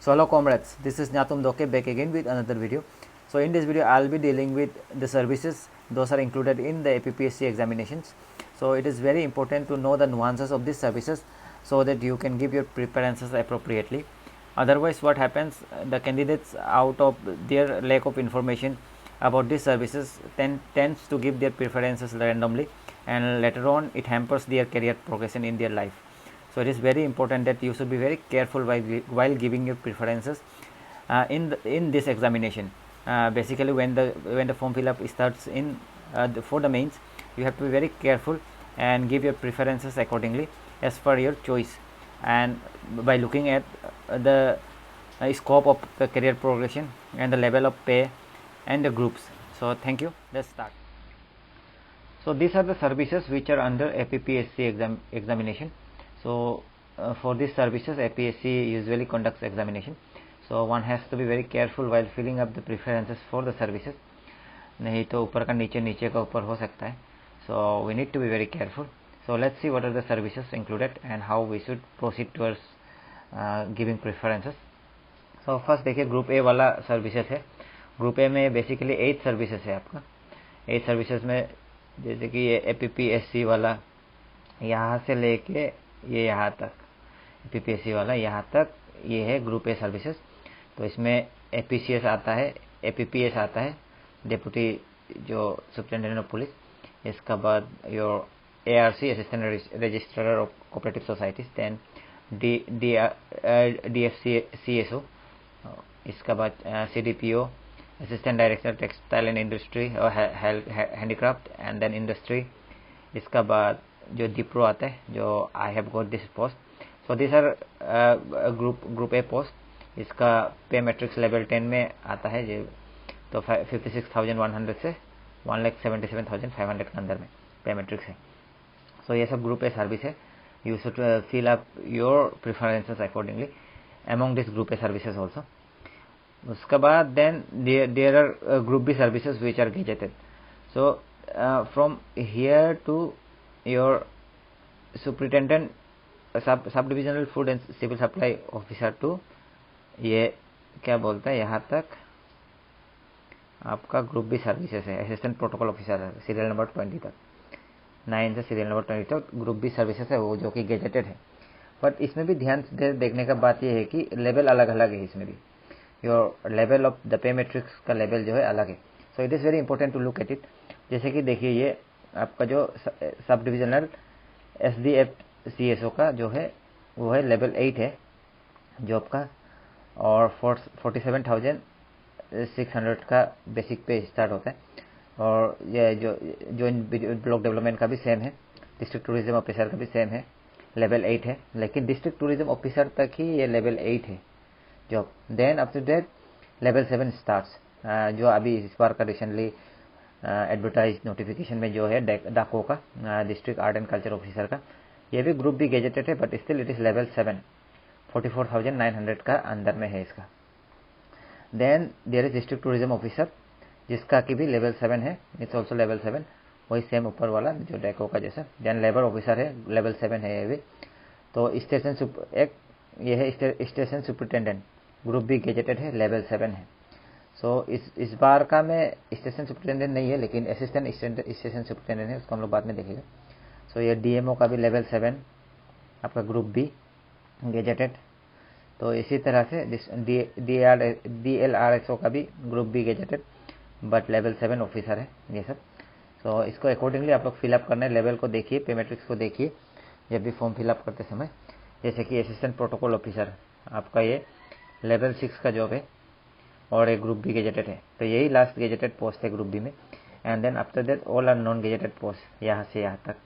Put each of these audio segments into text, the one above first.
So hello comrades, this is Nyatum Doke back again with another video. So in this video I'll be dealing with the services, those are included in the APPSC examinations. So it is very important to know the nuances of these services so that you can give your preferences appropriately. Otherwise what happens, the candidates out of their lack of information about these services tends to give their preferences randomly, and later on it hampers their career progression in their life. So it is very important that you should be very careful while giving your preferences in this examination. Basically when the form fill up starts for the mains, you have to be very careful and give your preferences accordingly as per your choice, and by looking at the scope of the career progression and the level of pay and the groups. So thank you, let's start. So these are the services which are under APPSC examination. So for these services APSC usually conducts examination, so one has to be very careful while filling up the preferences for the services, नहीं तो ऊपर का नीचे नीचे का ऊपर हो सकता है. So we need to be very careful. So let's see what are the services included and how we should proceed towards giving preferences. So first देखिए ग्रुप ए वाला सर्विसेज है. ग्रुप ए में बेसिकली 8 सर्विसेज है आपका. 8 services में जैसे कि ये APPSC वाला यहाँ से लेके ये यहाँ तक, APPSC वाला यहाँ तक, ये है ग्रुप ए सर्विसेज. तो इसमें APCS आता है, APPS आता है, डेप्यूटी जो सुप्रिटेंडेंट ऑफ पुलिस. इसका बाद your ARC assistant registrar of cooperative societies, then DFCSO, इसका बाद CDPO assistant director textile and industry और हैंडीक्राफ्ट एंड देन इंडस्ट्री. इसका बाद जो DIPRO आता है, जो I have got this post. So this are group A post. इसका पे मैट्रिक्स लेवल 10 में आता है जो, तो 56,100 से 1,77,500 के अंदर में पे मैट्रिक्स है. सो ये सब ग्रुप ए सर्विस है. You should fill up your preferences accordingly among this group A services also. उसके बाद then there are group B services which are gazetted. So from here to your superintendent sub divisional food and civil supply officer to ये क्या बोलता है यहाँ तक आपका group B services है. असिस्टेंट प्रोटोकॉल ऑफिसर है सीरियल नंबर 20 तक, 9 से सीरियल नंबर 20 तक ग्रुप बी सर्विसेज है वो, जो कि गेजेटेड है. बट इसमें भी ध्यान से देखने का बात यह है कि लेवल अलग अलग है. इसमें भी your level of the pay matrix का लेवल जो है अलग है. So it is very important to look at it. जैसे कि देखिए ये आपका जो सब डिविजनल SDFCSO का जो है वो है लेवल 8 है जॉब का, और 47,600 का बेसिक पे स्टार्ट होता है. और ये जो ब्लॉक डेवलपमेंट का भी सेम है, डिस्ट्रिक्ट टूरिज्म ऑफिसर का भी सेम है, लेवल 8 है. लेकिन डिस्ट्रिक्ट टूरिज्म ऑफिसर तक ही ये लेवल 8 है job. Then after that level 7 starts, जो अभी इस बार का रिसेंटली एडवर्टाइज नोटिफिकेशन में जो है डाको का district art and culture officer का, ये भी ग्रुप भी गेजेटेड है, but still it is level 7, 44,900 का अंदर में है इसका. Then there is district tourism officer जिसका की भी लेवल 7 है, इट्स ऑल्सो लेवल 7, वही सेम ऊपर वाला जो डेको का जैसा. देन लेबर ऑफिसर है, लेवल 7 है ये भी. तो स्टेशन एक ये है स्टेशन सुपरिटेंडेंट, ग्रुप भी गेजेटेड है, लेवल 7 है. सो इस बार का में स्टेशन सुपरिटेंडेंट नहीं है, लेकिन असिस्टेंट स्टेशन सुपरिटेंडेंट है, उसको हम लोग बाद में देखेंगे. सो ये DMO का भी लेवल 7 आपका ग्रुप बी गेजेटेड. तो इसी तरह से DLRSO का भी group B gazetted, but level 7 officer है ये सब. सो इसको अकॉर्डिंगली आप लोग फिलअप करना है. लेवल को देखिए, पे मैट्रिक्स को देखिए जब भी फॉर्म फिलअप करते समय. जैसे कि असिस्टेंट प्रोटोकॉल ऑफिसर आपका ये लेवल 6 का जॉब है और एक ग्रुप बी गेजेटेड है. तो यही लास्ट गेजेटेड पोस्ट है ग्रुप बी में. And then after that all are non gazetted post, यहाँ से यहाँ तक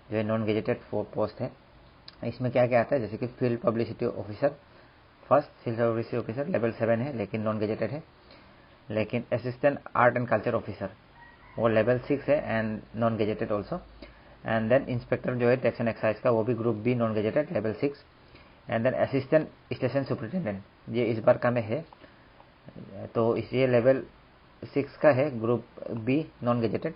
जो है नॉन गेजेटेड पोस्ट है. इसमें क्या क्या आता है, जैसे कि field publicity officer, first field publicity officer level 7 है लेकिन नॉन गेजेटेड है. लेकिन assistant art and culture officer वो लेवल 6 है and non gazetted also. And then inspector जो है टैक्स एंड एक्साइज का, वो भी group B non gazetted, level 6. And then assistant station superintendent ये इस बार का में है, तो इसे लेवल 6 का है, ग्रुप बी नॉन गेजेटेड.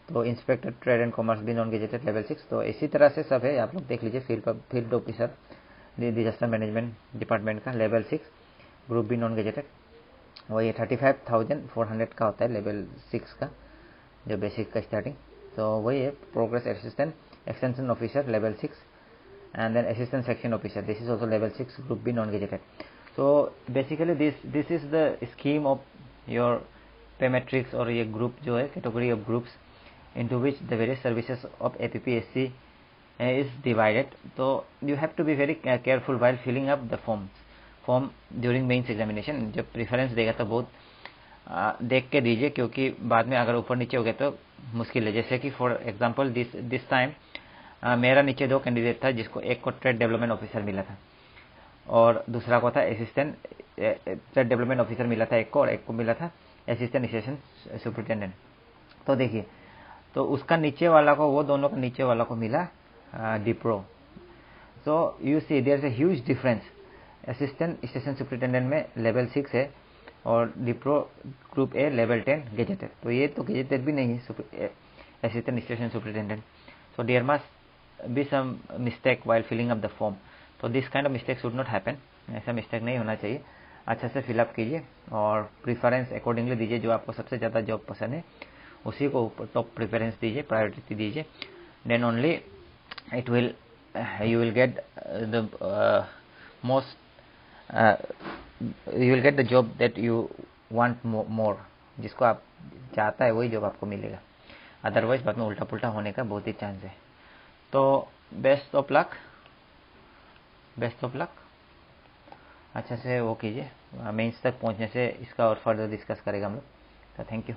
तो इंस्पेक्टर ट्रेड एंड कॉमर्स भी नॉन गेजेटेड, लेवल 6. तो इसी तरह से सब है, आप लोग देख लीजिए. Field officer disaster management department का level 6. Group B non gazetted, वो ये 35,400 का होता है लेवल 6 का, जो बेसिक का स्टार्टिंग। तो वही है progress assistant extension officer level 6, and then assistant section officer, this is also level 6 group B non gazetted. So basically this is the scheme of your pay matrix or ये group जो है category of groups into which the various services of APPSC is divided. So you have to be very careful while filling up the form during mains examination. जब preference देगा तो बहुत देख के दीजिए, क्योंकि बाद में अगर ऊपर नीचे हो गया तो मुश्किल है। जैसे कि फॉर एग्जांपल दिस टाइम मेरा नीचे 2 कैंडिडेट था, जिसको एक को ट्रेड डेवलपमेंट ऑफिसर मिला था और दूसरा को था असिस्टेंट ट्रेड डेवलपमेंट ऑफिसर मिला था एक को, और एक को मिला था असिस्टेंट स्टेशन सुपरिटेंडेंट। तो देखिए, तो उसका नीचे वाला को, वो दोनों का नीचे वाला को मिला DIPRO. So you see there is a huge difference. Assistant station superintendent में लेवल 6 है और DIPRO group A level 10 gazetted. तो ये तो गेजेटेड भी नहीं है assistant station superintendent. So there must be some mistake while filling up the form. So this kind of mistake should not happen. ऐसा मिस्टेक नहीं होना चाहिए। अच्छा से फिलअप कीजिए और प्रीफरेंस अकॉर्डिंगली दीजिए। जो आपको सबसे ज़्यादा जॉब पसंद है उसी को टॉप प्रीफरेंस दीजिए, प्रायोरिटी दीजिए। Then only it will you will get the most you will get the job that you want more. जिसको आप चाहता है वही जॉब आपको मिलेगा, अदरवाइज बाद में उल्टा पुल्टा होने का बहुत ही चांस है। तो best of luck, best of luck. अच्छा से वो कीजिए, मेंस तक पहुंचने से इसका और फर्दर डिस्कस करेगा हम लोग। तो थैंक यू।